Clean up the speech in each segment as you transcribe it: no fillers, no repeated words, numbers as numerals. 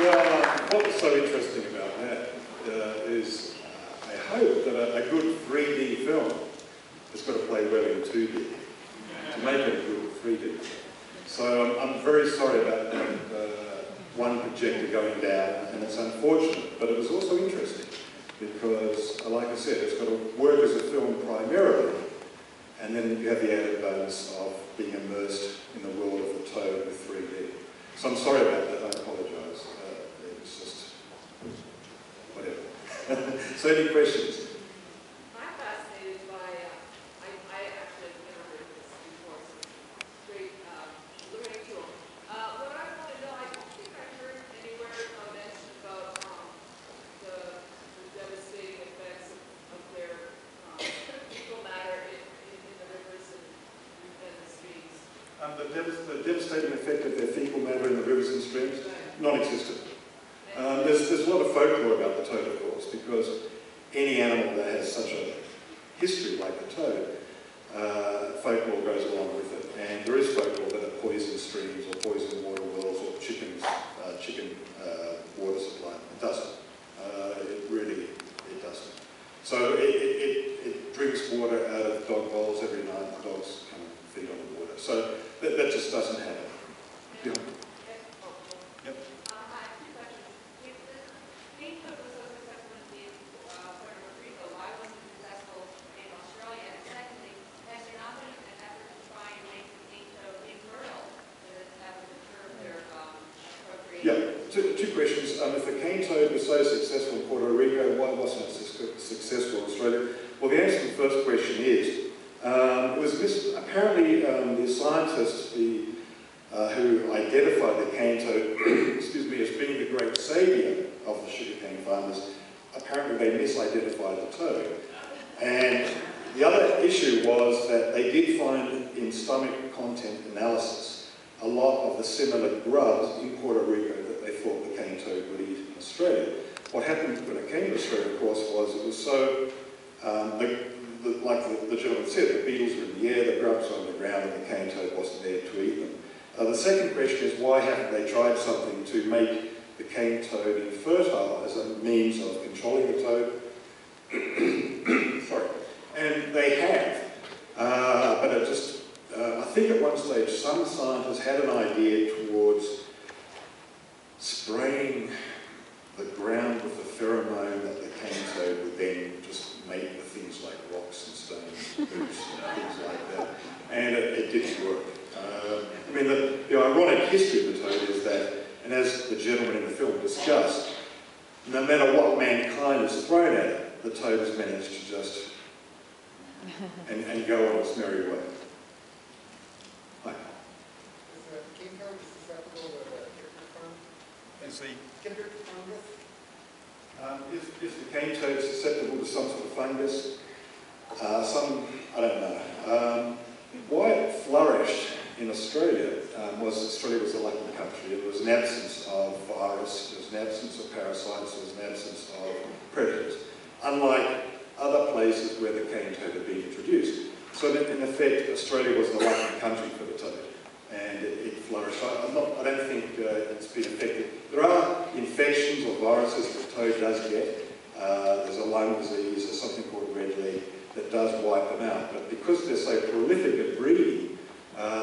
Well, what was so interesting about that is I hope that a good 3D film has got to play well in 2D to make it a good 3D. So I'm very sorry about that one projector going down, and it's unfortunate, but it was also interesting because, like I said, it's got to work as a film primarily, and then you have the added bonus of being immersed in the world of the Toad with 3D. So I'm sorry about that, I apologise. It was just whatever. So any questions? I'm fascinated by, I actually have never heard of this before, so great learning tool. What I want to know, I don't think I heard anywhere mention about the devastating effects of their fecal matter in the rivers and the streams. The devastating effect of their fecal matter in the rivers and streams, non-existent. There's a lot of folklore about the toad, of course, because any animal that has such a history like the toad, folklore goes along with it. And there is folklore that it poisons streams or poisons water wells or chicken water supply. It doesn't. It doesn't. So it drinks water out of dog bowls every night. The dogs come and feed on the water. So that just doesn't happen. Yeah. Yep. I have two questions. If the cane toad was so successful in Puerto Rico, why wasn't it successful in Australia? And secondly, has there not been an effort to try and make the cane toad infertile that would deter their procreation? Yeah, two questions. If the cane toad was so successful in Puerto Rico, why wasn't it successful in Australia? Well, the answer to the first question is, it was apparently the scientists who identified the cane toad excuse me, as being the great saviour of the sugarcane farmers, apparently they misidentified the toad. And the other issue was that they did find in stomach content analysis a lot of the similar grubs in Puerto Rico that they thought the cane toad would eat in Australia. What happened when it came to Australia, of course, was it was so, like the gentleman said, the beetles were in the air, the grubs were on the ground, and the cane toad wasn't there to eat them. The second question is, why haven't they tried something to make the cane toad infertile as a means of controlling the toad? Sorry. And they have. But it just, I think at one stage some scientists had an idea towards spraying the ground with a pheromone that the cane toad would then just make with things like rocks and stones and boots and things like that. And it didn't work. I mean, the ironic history of the toad is that, and as the gentleman in the film discussed, no matter what mankind has thrown at it, the toad has managed to just and go on its merry way. Hi. Is the cane toad susceptible to the fungus? Is the Kindred fungus? Is the cane toad susceptible to some sort of fungus? I don't know. Why it flourished in Australia Australia was a lucky country. There was an absence of virus, there was an absence of parasites, there was an absence of predators, unlike other places where the cane toad had been introduced. So in effect, Australia was the lucky country for the toad, and it flourished. I don't think it's been affected. There are infections or viruses that the toad does get. There's a lung disease, there's something called red leg that does wipe them out. But because they're so prolific at breeding,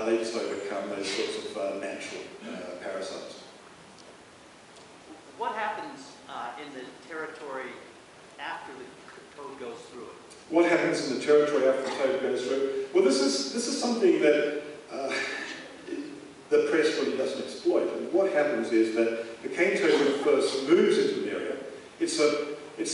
they just overcome those sorts of natural parasites. What happens in the territory after the toad goes through it? What happens in the territory after the toad goes through? Well, this is something that the press really doesn't exploit. And what happens is that the cane toad, when it first moves into an area, it's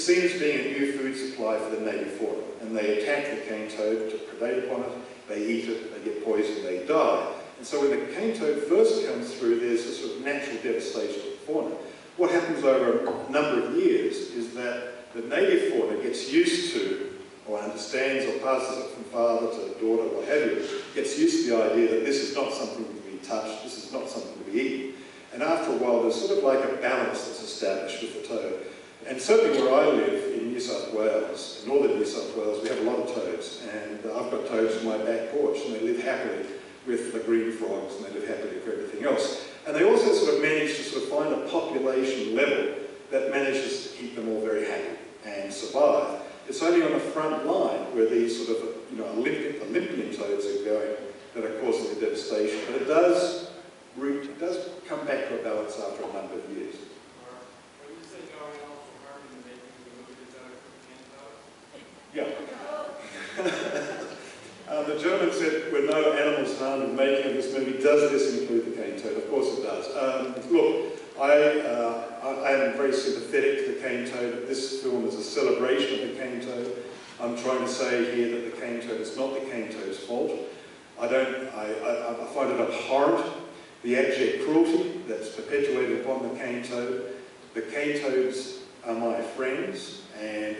seen as being a new food supply for the native fauna. And they attack the cane toad to predate upon it, they eat it, they get poisoned, they die. And so when the cane toad first comes through, there's a sort of natural devastation of the fauna. What happens over a number of years is that the native fauna gets used to, or understands or passes it from father to daughter, what have you, gets used to the idea that this is not something to be touched, this is not something to be eaten. And after a while, there's sort of like a balance that's established with the toad. And certainly where I live in New South Wales, in northern New South Wales, we have a lot of toads. And I've got toads on my back porch, and they live happily with the green frogs, and they live happily with everything else. And they also also sort of managed to sort of find a population level that manages to keep them all very happy and survive. It's only on the front line where these sort of, you know, Olympian toads are going that are causing the devastation. But it does come back to a balance after a number of years. When you say going off from harming the making of the movie, is that a cooking Yeah. The gentleman said, "Were no animals harmed in making of this movie, does this include the cane toad?" Of course it does. Look, I am very sympathetic to the cane toad. This film is a celebration of the cane toad. I'm trying to say here that the cane toad is not the cane toad's fault. I find it abhorrent, the abject cruelty that's perpetuated upon the cane toad. The cane toads are my friends, and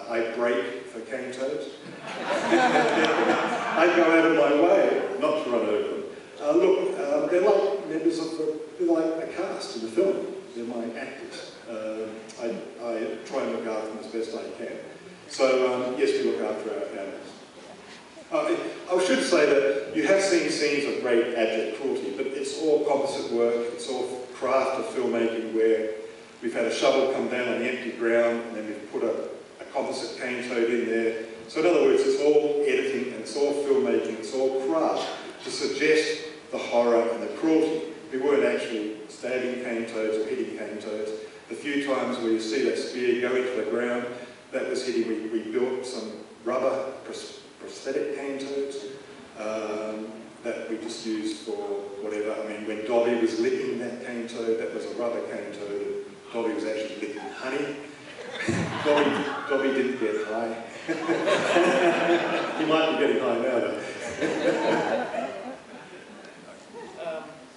I break for cane toads. I go out of my way not to run over them. Look, they're like members of they're like a cast in the film. They're my actors. I try and look after them as best I can. So yes, we look after our animals. I should say that you have seen scenes of great abject cruelty, but it's all composite work. It's all craft of filmmaking where we've had a shovel come down on the empty ground, and then we've put a composite cane toad in there. So in other words, it's all editing and it's all filmmaking, it's all craft to suggest the horror and the cruelty. We weren't actually stabbing cane toads or hitting cane toads. The few times where you see that spear go into the ground, that was hitting. We built some rubber prosthetic cane toads that we just used for whatever. I mean, when Dobby was licking that cane toad, that was a rubber cane toad. Dobby was actually licking honey. Dobby didn't get high. He might be getting high now, though.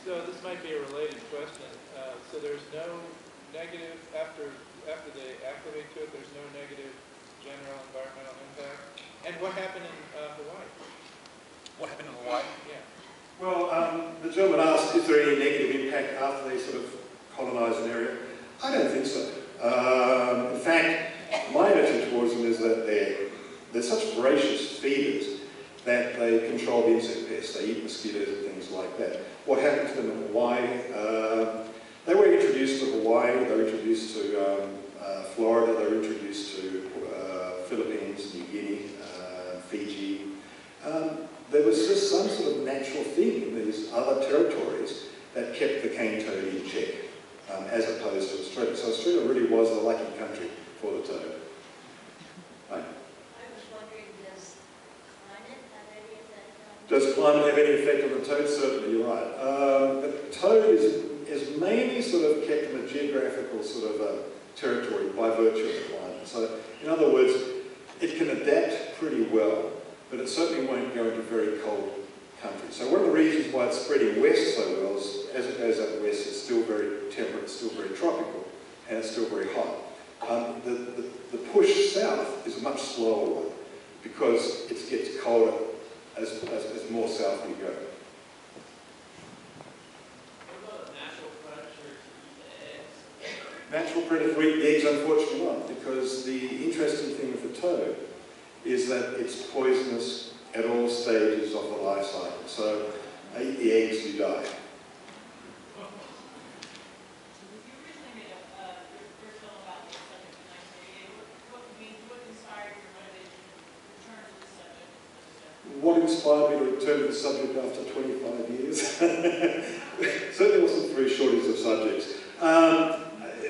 So this might be a related question. So there's no negative, after they activate to it, there's no negative general environmental impact? And what happened in Hawaii? What happened in Hawaii? Yeah. Well, the gentleman asked, is there any negative impact after they sort of colonise an area? I don't think so. In fact, my attitude towards them is that they're such voracious feeders that they control the insect pests. They eat mosquitoes and things like that. What happened to them in Hawaii? They were introduced to Hawaii, they were introduced to Florida, they were introduced to Philippines, New Guinea, Fiji. There was just some sort of natural thing in these other territories that kept the cane toad in check, as opposed to Australia. So Australia really was the lucky country for the toad. Right? I was wondering, does climate have any effect on... Does climate have any effect on the toad? Certainly, you're right. The toad is mainly sort of kept in a geographical sort of territory by virtue of the climate. So, in other words, it can adapt pretty well, but it certainly won't go into very cold countries. So one of the reasons why it's spreading west so well is, as it goes out west, it's still very temperate, it's still very tropical, and it's still very hot. The push south is a much slower one because it gets colder as more south we go. Natural predator to eat the eggs, unfortunately not, because the interesting thing with the toad is that it's poisonous at all stages of the life cycle. So, eat the eggs, you die. What inspired me to return to the subject after 25 years? Certainly wasn't through shortage of subjects.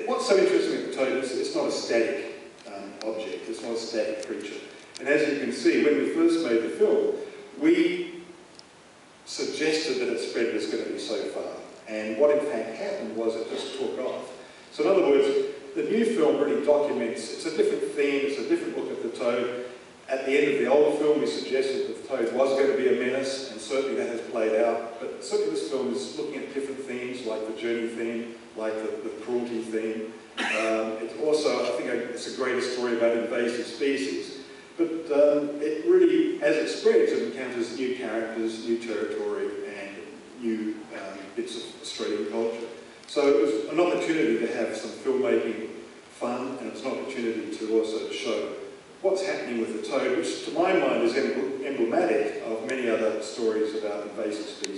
What's so interesting with the toad is it's not a static object, it's not a static creature. And as you can see, when we first made the film, we suggested that its spread was going to be so far. And what in fact happened was it just took off. So in other words, the new film really documents, it's a different theme, it's a different look at the toad. At the end of the older film, we suggested that the toad was going to be a menace, and certainly that has played out. But certainly this film is looking at different themes, like the journey theme, like the cruelty theme. It's also, I think, it's a greater story about invasive species. But it really, as it spreads, it encounters new characters, new territory, and new bits of Australian culture. So it was an opportunity to have some filmmaking fun, and it's an opportunity to also show what's happening with the toad, which to my mind is emblematic of many other stories about invasive species.